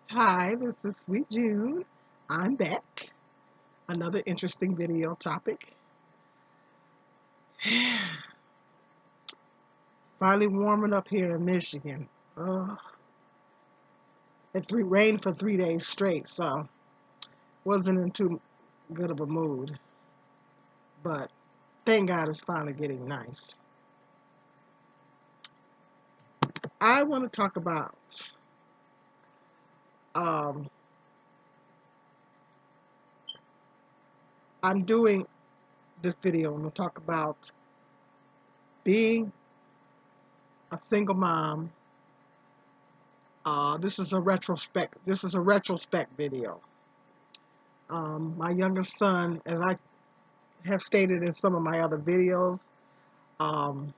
Hi, this is Sweet June. I'm back. Another interesting video topic. Finally warming up here in Michigan. It rained for 3 days straight, so wasn't in too good of a mood. But thank God it's finally getting nice. I want to talk about um, I'm doing this video. I'm going to talk about being a single mom. This is a retrospect. This is a retrospect video. My youngest son, as I have stated in some of my other videos, um,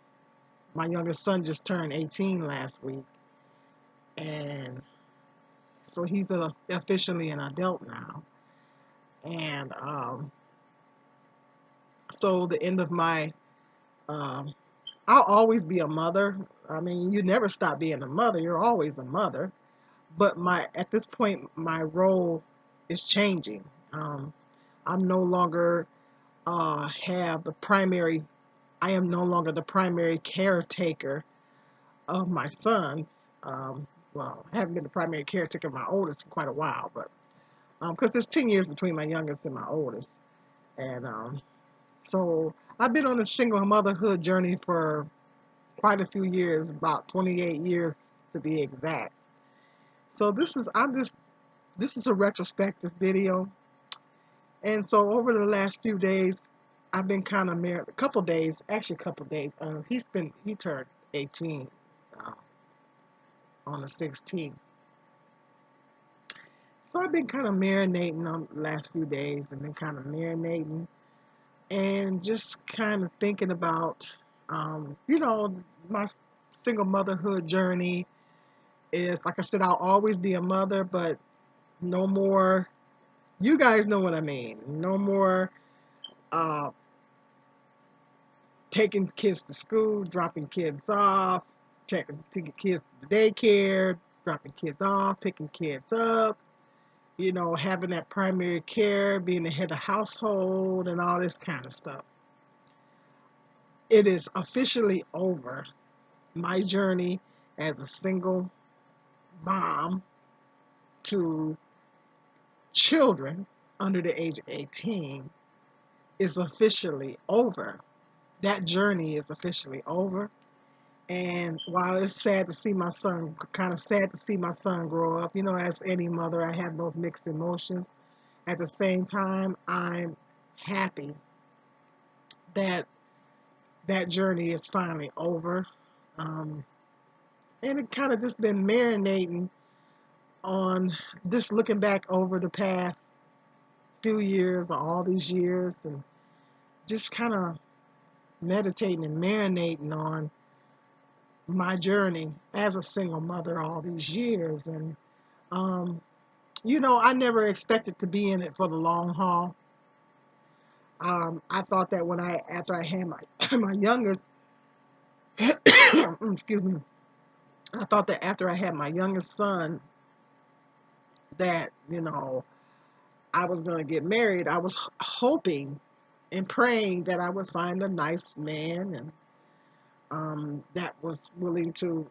my youngest son just turned 18 last week, and so he's officially an adult now. And so the end of my, um, I'll always be a mother. I mean, you never stop being a mother. You're always a mother. But at this point, my role is changing. I'm no longer have the primary I am no longer the primary caretaker of my sons. Well, I haven't been the primary caretaker of my oldest for quite a while, but because there's 10 years between my youngest and my oldest. And so I've been on a single motherhood journey for quite a few years, about 28 years to be exact. So this is a retrospective video. And so over the last few days, I've been kind of married, a couple days, actually a couple days. He turned 18 uh, on the 16th. So I've been kind of marinating on the last few days and been kind of marinating and just kind of thinking about, my single motherhood journey is, like I said, I'll always be a mother, but no more, you guys know what I mean. No more uh, taking kids to school, dropping kids off, taking kids to daycare, dropping kids off, picking kids up, having that primary care, being the head of household, and all this kind of stuff. It is officially over. My journey as a single mom to children under the age of 18 is officially over. That journey is officially over. And while it's sad to see my son, kind of sad to see my son grow up, as any mother, I have those mixed emotions. At the same time, I'm happy that that journey is finally over. Um, and it kind of just been marinating on just looking back over the past few years, or all these years, and just kind of meditating and marinating on my journey as a single mother all these years. And, I never expected to be in it for the long haul. I thought that after I had my, my youngest, excuse me, I thought that after I had my youngest son, that, I was going to get married. I was hoping and praying that I would find a nice man, and that was willing to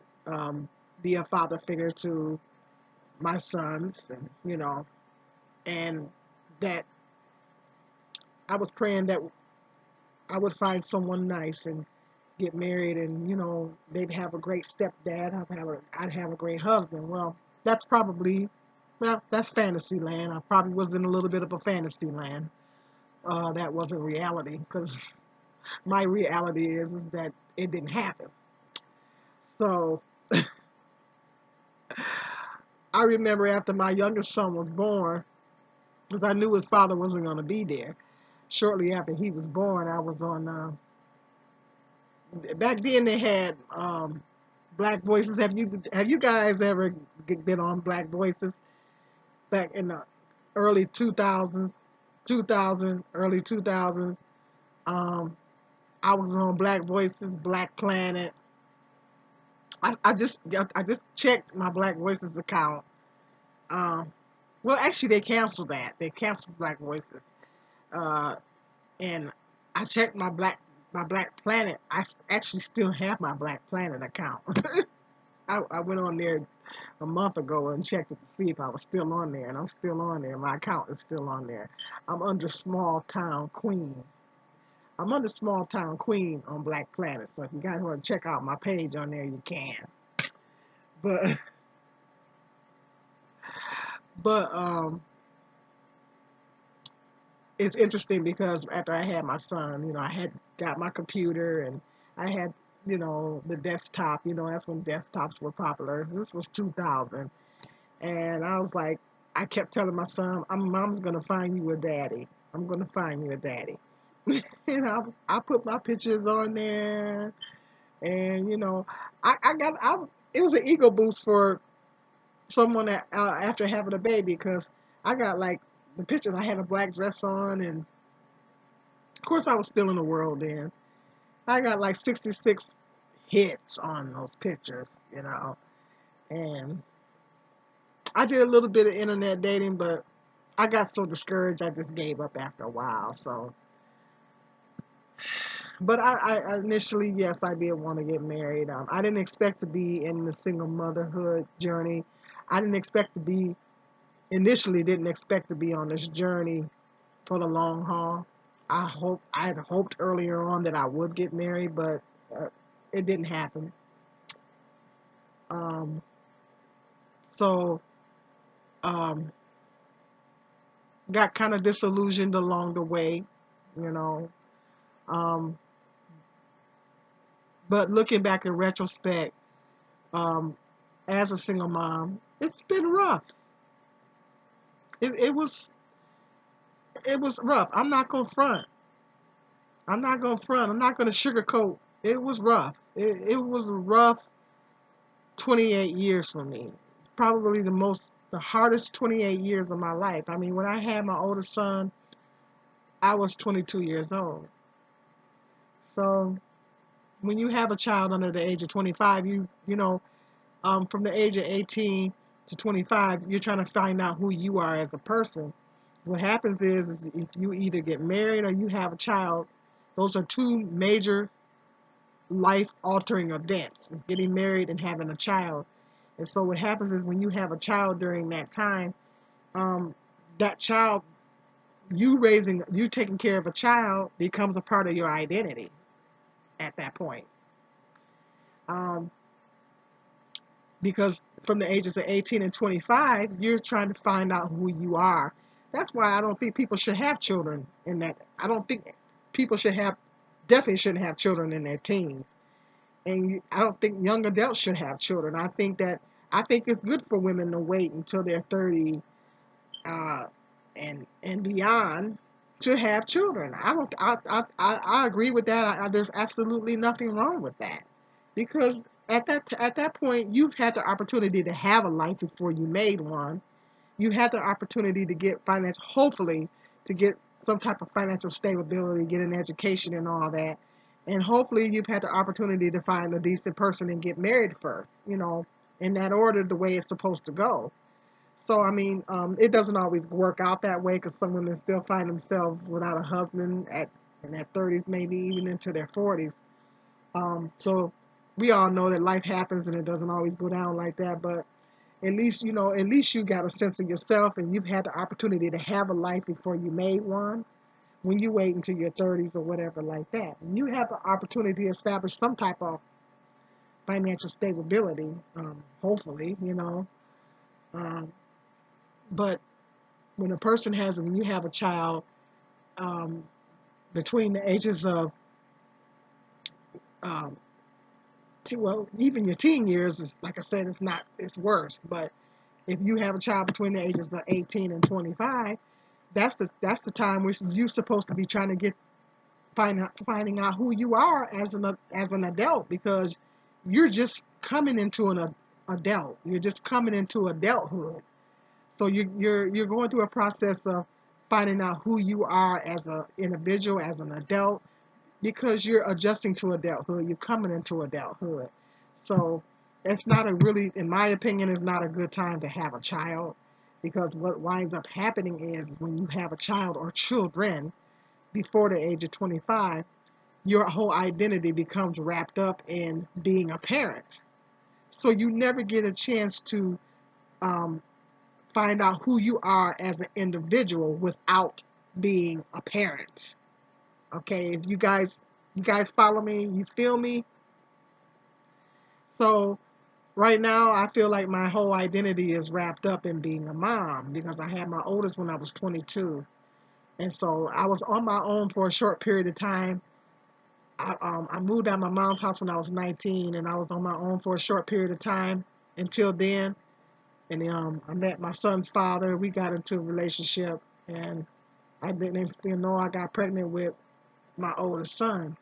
be a father figure to my sons, and and that I was praying that I would find someone nice and get married, and they'd have a great stepdad. I'd have a great husband. Well, that's fantasy land. I probably was in a little bit of a fantasy land. That wasn't reality, because my reality is that it didn't happen. So I remember after my youngest son was born, because I knew his father wasn't going to be there. Shortly after he was born, I was on. Back then they had Black Voices. Have you guys ever been on Black Voices back in the early 2000s, early 2000s? Um, I was on Black Voices, Black Planet. I just checked my Black Voices account, Um, well, actually, they canceled that. They canceled Black Voices. Uh, and I checked my Black Planet. Actually still have my Black Planet account. I went on there a month ago and checked it to see if I was still on there, and I'm still on there. My account is still on there. I'm under Small Town Queen. I'm under Small Town Queen on Black Planet. So if you guys want to check out my page on there, you can. But but it's interesting because after I had my son, I had got my computer and I had, the desktop. That's when desktops were popular. This was 2000. And I was like, I kept telling my son, Mom's going to find you a daddy. I'm going to find you a daddy. I put my pictures on there. And, it was an ego boost for someone that, after having a baby, because I got like the pictures. I had a black dress on, and of course I was still in the world then. I got like 66 hits on those pictures. And I did a little bit of internet dating, but I got so discouraged I just gave up after a while. So, but I initially, yes, I did want to get married. I didn't expect to be in the single motherhood journey. I didn't expect to be, initially didn't expect to be on this journey for the long haul. I had hoped earlier on that I would get married, but it didn't happen. Um, so, um, got kind of disillusioned along the way, you know. Um, but looking back in retrospect, um, as a single mom, it's been rough. It was rough. I'm not gonna front. I'm not gonna front. I'm not gonna sugarcoat. It was rough. It was a rough 28 years for me. Probably the hardest 28 years of my life. I mean, when I had my oldest son, I was 22 years old. So when you have a child under the age of 25, from the age of 18 to 25, you're trying to find out who you are as a person. What happens is if you either get married or you have a child, those are two major life altering events. Is getting married and having a child. And so what happens is when you have a child during that time, um, that child, you taking care of a child becomes a part of your identity at that point. Um, because from the ages of 18 and 25, you're trying to find out who you are. That's why I don't think people should have children in that. I don't think people definitely shouldn't have children in their teens. And I don't think young adults should have children. I think it's good for women to wait until they're 30 uh, and beyond to have children. I don't. I agree with that. There's absolutely nothing wrong with that, because at that point you've had the opportunity to have a life before you made one. You had the opportunity to get financial, hopefully, to get some type of financial stability, get an education and all that. And hopefully you've had the opportunity to find a decent person and get married first, in that order, the way it's supposed to go. So, I mean, it doesn't always work out that way because some women still find themselves without a husband in their 30s, maybe even into their 40s. So we all know that life happens and it doesn't always go down like that. But at least you got a sense of yourself and you've had the opportunity to have a life before you made one. When you wait until your 30s or whatever like that, you have the opportunity to establish some type of financial stability, hopefully. Um, but when you have a child, um, between the ages of, um, well, even your teen years is, like I said, it's worse. But if you have a child between the ages of 18 and 25, that's the time where you're supposed to be trying to finding out who you are as an adult, because you're just coming into an adult. You're just coming into adulthood. So you're going through a process of finding out who you are as an individual, as an adult, because you're adjusting to adulthood. You're coming into adulthood. So it's not a really, in my opinion, it's not a good time to have a child. because what winds up happening is when you have a child or children before the age of 25, your whole identity becomes wrapped up in being a parent. So you never get a chance to um, find out who you are as an individual without being a parent. Okay, if you guys follow me, you feel me? So right now I feel like my whole identity is wrapped up in being a mom because I had my oldest when I was 22. And so I was on my own for a short period of time. I moved out of my mom's house when I was 19, and I was on my own for a short period of time until then. And I met my son's father. We got into a relationship, and I didn't still know I got pregnant with my oldest son.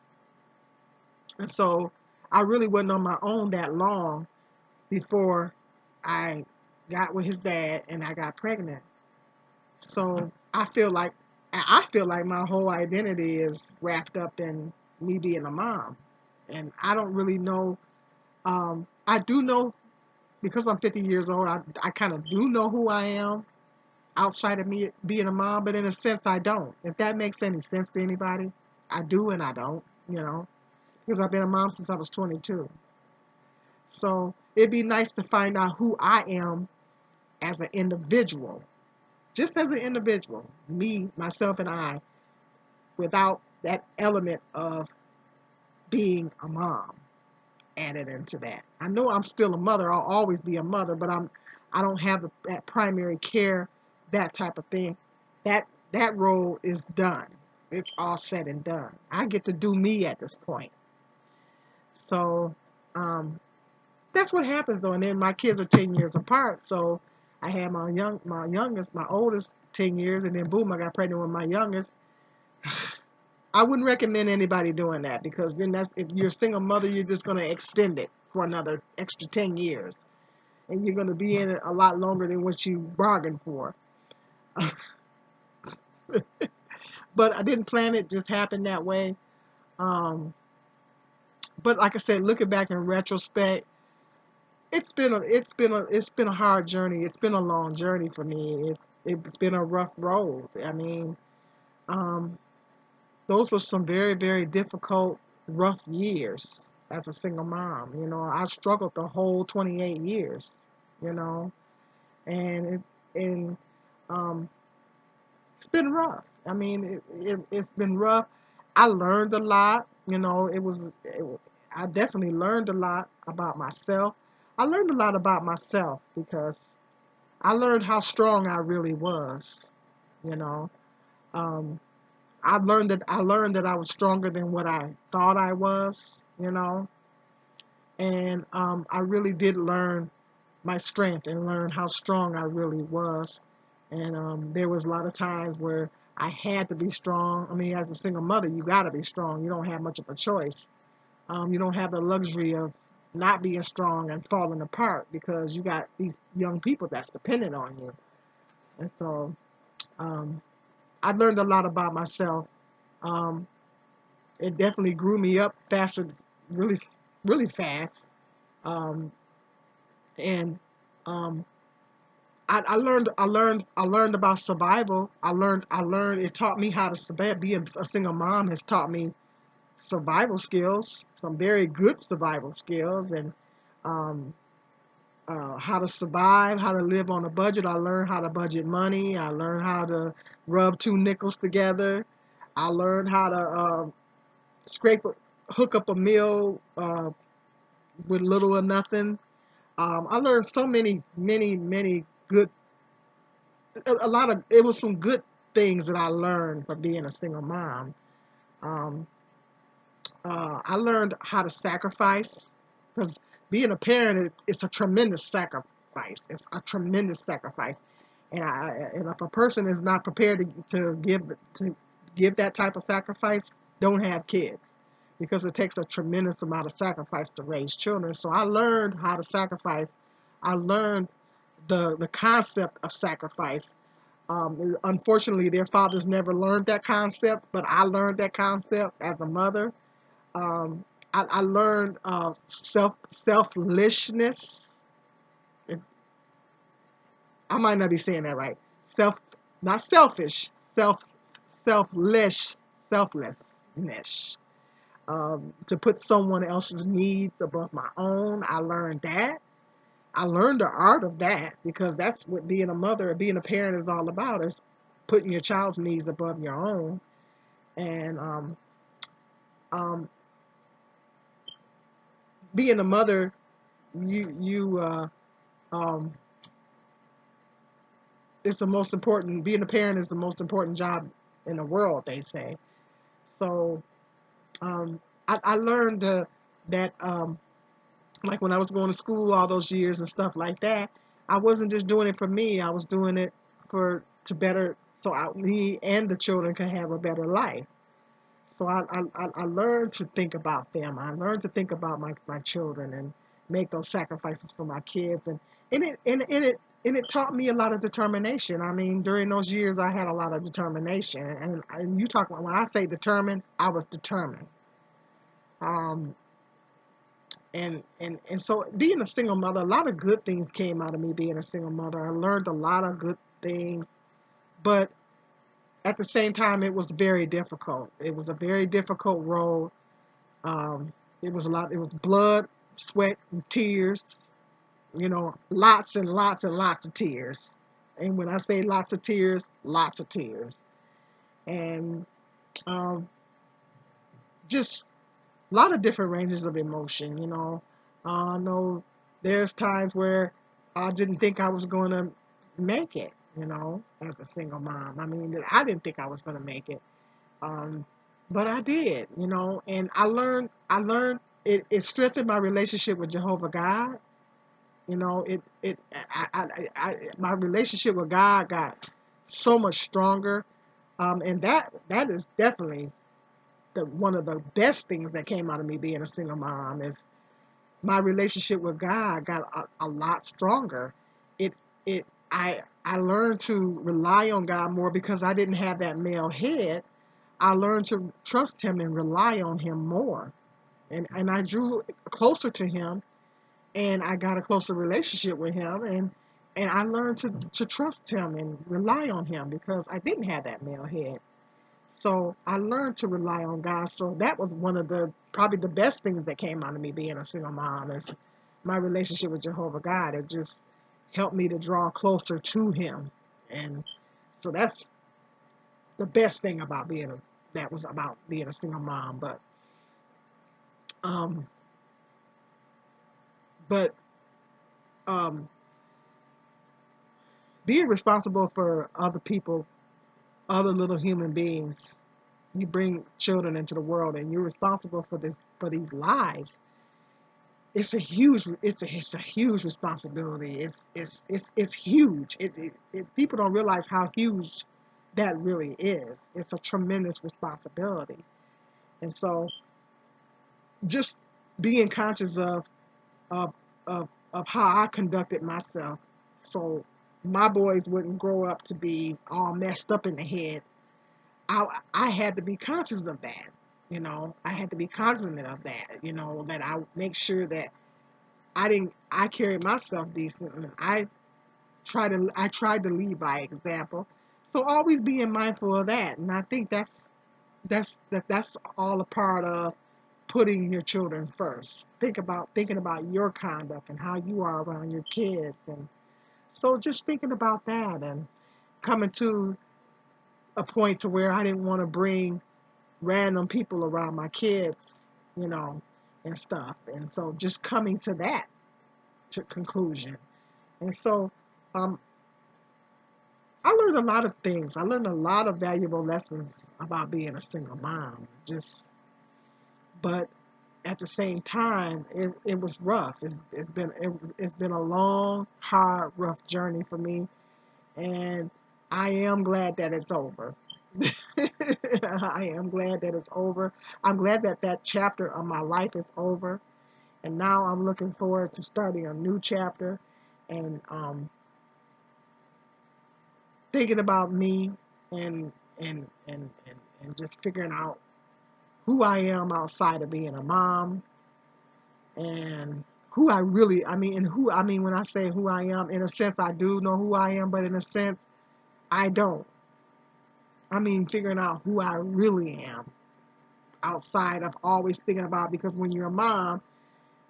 And so I really wasn't on my own that long before I got with his dad and I got pregnant. So I feel like my whole identity is wrapped up in me being a mom. And I don't really know. I do know because I'm 50 years old. I kind of do know who I am outside of me being a mom, but in a sense, I don't. If that makes any sense to anybody, I do and I don't. You know, because I've been a mom since I was 22. So it'd be nice to find out who I am as an individual, just as an individual, me, myself, and I, without that element of being a mom added into that. I know I'm still a mother. I'll always be a mother, but I don't have that primary care, that type of thing. That role is done. It's all said and done. I get to do me at this point. So um, that's what happens though. And then my kids are 10 years apart, so I had my oldest 10 years, and then boom, I got pregnant with my youngest. I wouldn't recommend anybody doing that because then that's if you're a single mother, you're just going to extend it for another extra 10 years, and you're going to be in it a lot longer than what you bargained for. But I didn't plan it; just happened that way. Um, but like I said, looking back in retrospect, it's been a hard journey. It's been a long journey for me. It's been a rough road. I mean, um, those were some very, very difficult, rough years as a single mom. I struggled the whole 28 years, you know, and and um, it's been rough. I mean, it's been rough. I learned a lot. I definitely learned a lot about myself. I learned a lot about myself because I learned how strong I really was. You know, um, I learned that I was stronger than what I thought I was. You know, and I really did learn my strength and learn how strong I really was. And there was a lot of times where I had to be strong. I mean, as a single mother, you got to be strong. You don't have much of a choice. You don't have the luxury of not being strong and falling apart because you got these young people that's dependent on you. And so um, I learned a lot about myself. Um, it definitely grew me up faster, really, really fast. Um, and um, I learned about survival. I learned. It taught me how to survive. Being a single mom has taught me survival skills, some very good survival skills, and um, how to survive, how to live on a budget. I learned how to budget money. I learned how to rub two nickels together. I learned how to scrape, hook up a meal with little or nothing. I learned so many, many, many good. A lot of it was some good things that I learned from being a single mom. Um, I learned how to sacrifice because being a parent it's a tremendous sacrifice. It's a tremendous sacrifice, and if a person is not prepared to give that type of sacrifice, don't have kids because it takes a tremendous amount of sacrifice to raise children. So I learned how to sacrifice. I learned the concept of sacrifice. Unfortunately, their fathers never learned that concept, but I learned that concept as a mother. Um, I learned selfishness. I might not be saying that right. Self, not selfish, selfless, selflessness. To put someone else's needs above my own. I learned that. I learned the art of that because that's what being a mother, being a parent is all about, is putting your child's needs above your own. And um, being a mother, you um, it's the most important. Being a parent is the most important job in the world, they say. So um, I learned that like when I was going to school all those years and stuff like that, I wasn't just doing it for me. I was doing it for to better so me and the children can have a better life. So I learned to think about them. I learned to think about my children and make those sacrifices for my kids. And it taught me a lot of determination. I mean, during those years, I had a lot of determination. And you talk about, when I say determined, I was determined. Um, and so being a single mother, a lot of good things came out of me being a single mother. I learned a lot of good things, but at the same time, it was very difficult. It was a very difficult road. Um, it was a lot. It was blood, sweat, and tears. Lots and lots and lots of tears. And when I say lots of tears, and um, just a lot of different ranges of emotion. I know there's times where I didn't think I was going to make it. As a single mom. I mean, I didn't think I was going to make it. Um, but I did, and I learned it strengthened my relationship with Jehovah God. My relationship with God got so much stronger. And that is definitely the one of the best things that came out of me being a single mom is my relationship with God got a lot stronger. It it I learned to rely on God more because I didn't have that male head. I learned to trust him and rely on him more. And I drew closer to him and I got a closer relationship with him and I learned to trust him and rely on him because I didn't have that male head. So I learned to rely on God. So that was one of the probably the best things that came out of me being a single mom is my relationship with Jehovah God. It just helped me to draw closer to him. And so that's the best thing about that was about being a single mom. Um but um being responsible for other people, other little human beings, you bring children into the world and you're responsible for these lives. It's a huge responsibility. It's huge. People don't realize how huge that really is. It's a tremendous responsibility. And so just being conscious of of how I conducted myself so my boys wouldn't grow up to be all messed up in the head. I had to be conscious of that. I had to be cognizant of that, that I make sure that I carried myself decent and I tried to lead by example. So always being mindful of that. And I think that's all a part of putting your children first. Thinking about your conduct and how you are around your kids. And so just thinking about that and coming to a point to where I didn't want to bring random people around my kids, you know, and stuff. And so just coming to that to conclusion. And so um, I learned a lot of things. I learned a lot of valuable lessons about being a single mom. But at the same time, it was rough. It's been a long, hard, rough journey for me, and I am glad that it's over. I am glad that it's over. I'm glad that that chapter of my life is over, and now I'm looking forward to starting a new chapter, and thinking about me and and just figuring out who I am outside of being a mom and who I really, I mean, when I say who I am, in a sense, I do know who I am, but in a sense, I don't. I mean, figuring out who I really am outside of always thinking about, because when you're a mom,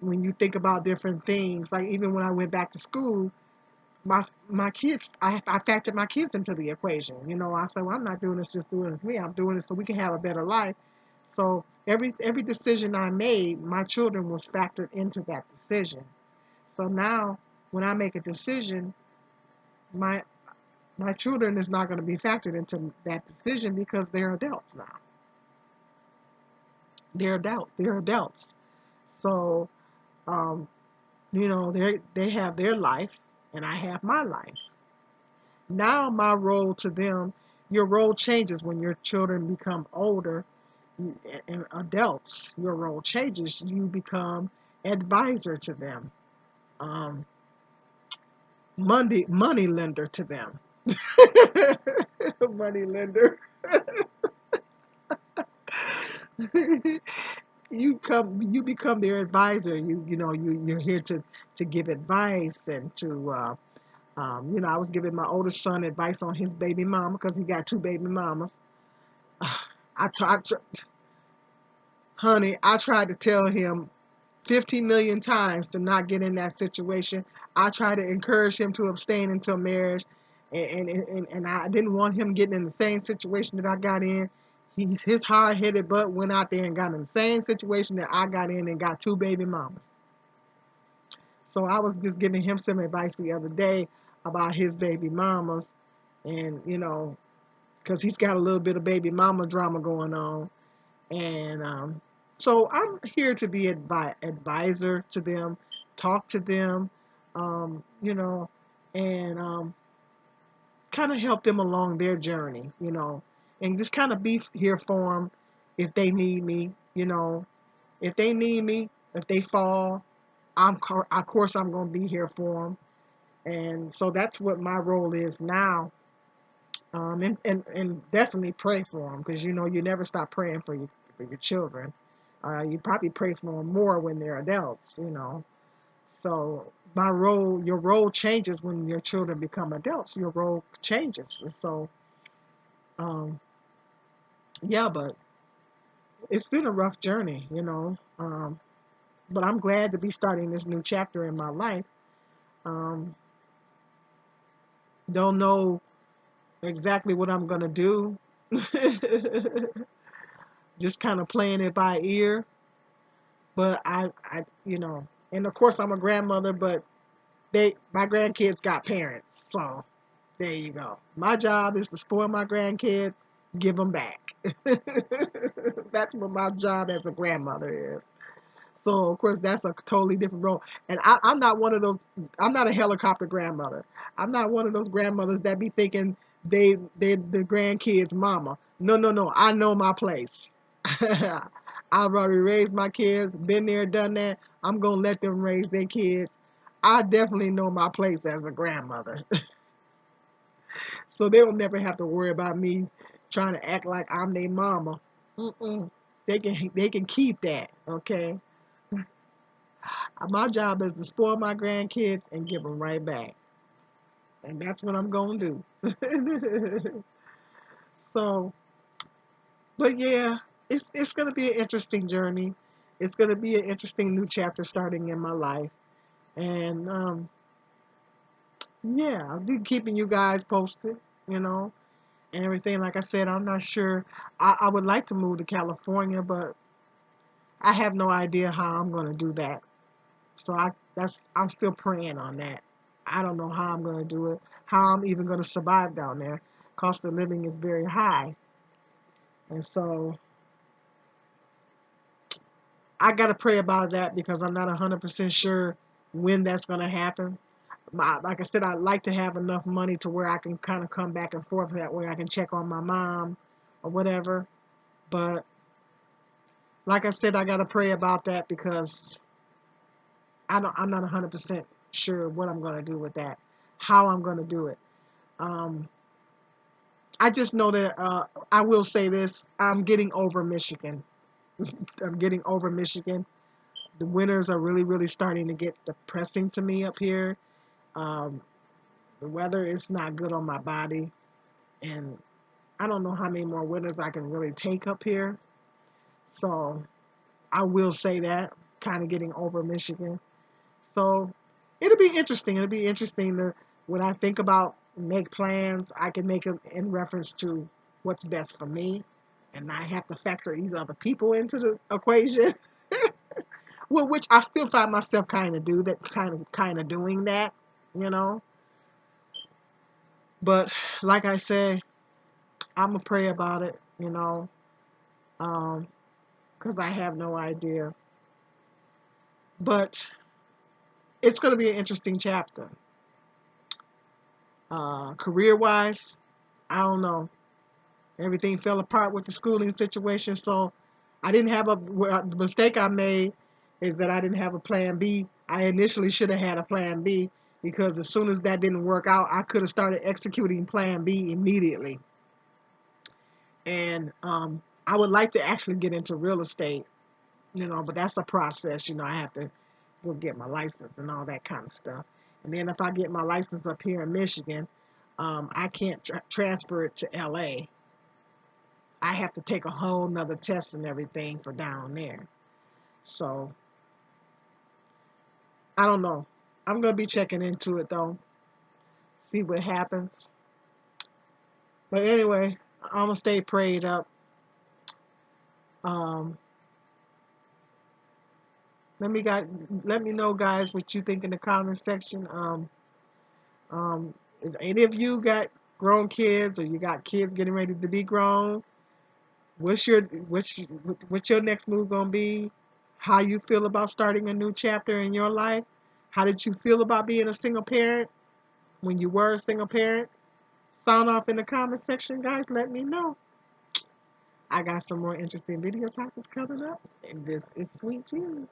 when you think about different things, like even when I went back to school, my kids, I factored my kids into the equation. You know, I said, well, I'm not doing this just doing it for me. I'm doing it so we can have a better life. So every decision I made, my children was factored into that decision. So now when I make a decision, my my children is not going to be factored into that decision because they're adults now. They're adults. So they have their life and I have my life. Now my role to them, your role changes when your children become older and adults. Your role changes. You become advisor to them, um, money lender to them. Money lender. You become their advisor. You're here to give advice and to I was giving my oldest son advice on his baby mama because he got two baby mamas. I tried, honey, I tried to tell him 50 million times to not get in that situation. I tried to encourage him to abstain until marriage, and I didn't want him getting in the same situation that I got in. His hard-headed butt went out there and got in the same situation that I got in and got two baby mamas. So I was just giving him some advice the other day about his baby mamas, and because he's got a little bit of baby mama drama going on, and so I'm here to be advisor to them, talk to them, and kind of help them along their journey, and just kind of be here for them if they need me, if they need me, if they fall, of course I'm going to be here for them. And so that's what my role is now. And definitely pray for them, because you never stop praying for your children. You probably pray for them more when they're adults. So your role changes when your children become adults. Your role changes. And so um, yeah, but it's been a rough journey. But I'm glad to be starting this new chapter in my life. Um, don't know exactly what I'm gonna do. Just kind of playing it by ear. But and of course I'm a grandmother, but my grandkids got parents, so there you go. My job is to spoil my grandkids, give them back. That's what my job as a grandmother is. So of course that's a totally different role. And I'm not one of those. I'm not a helicopter grandmother. I'm not one of those grandmothers that be thinking they're the grandkids' mama. No, no, no. I know my place. I've already raised my kids, been there, done that. I'm gonna let them raise their kids. I definitely know my place as a grandmother. So they don't never have to worry about me trying to act like I'm their mama. Mm-mm. They can keep that, okay? My job is to spoil my grandkids and give them right back. And that's what I'm going to do. So, but yeah, it's going to be an interesting journey. It's going to be an interesting new chapter starting in my life. And yeah, I'll be keeping you guys posted, you know, and everything. Like I said, I'm not sure. I would like to move to California, but I have no idea how I'm going to do that. So I'm still praying on that. I don't know how I'm going to do it, how I'm even going to survive down there. Cost of living is very high. And so I got to pray about that because I'm not 100% sure when that's going to happen. Like I said, I'd like to have enough money to where I can kind of come back and forth. That way I can check on my mom or whatever. But like I said, I got to pray about that because I'm not 100% sure what I'm going to do with that, how I'm going to do it. Um, I just know that I will say this: I'm getting over Michigan. I'm getting over Michigan The winters are really, really starting to get depressing to me up here. Um, the weather is not good on my body, and I don't know how many more winters I can really take up here. So I will say that, kind of getting over Michigan. So it'll be interesting. It'll be interesting to, when I think about make plans, I can make them in reference to what's best for me, and not have to factor these other people into the equation. Well, which I still find myself kind of do that, kind of doing that, you know. But like I say, I'm gonna pray about it, um, because I have no idea. But it's gonna be an interesting chapter. Career wise, I don't know. Everything fell apart with the schooling situation, so I didn't have a. Well, the mistake I made is that I didn't have a plan B. I initially should have had a plan B, because as soon as that didn't work out, I could have started executing plan B immediately. And I would like to actually get into real estate, but that's a process. I have to go get my license and all that kind of stuff. And then if I get my license up here in Michigan, I can't transfer it to LA. I have to take a whole nother test and everything for down there. So I don't know. I'm gonna be checking into it though, see what happens. But anyway, I'm gonna stay prayed up. Um, let me got let me know, guys, what you think in the comment section. Is any of you got grown kids, or you got kids getting ready to be grown? What's your next move gonna be? How you feel about starting a new chapter in your life? How did you feel about being a single parent when you were a single parent? Sound off in the comment section, guys. Let me know. I got some more interesting video topics coming up, and this is Sweet Tea.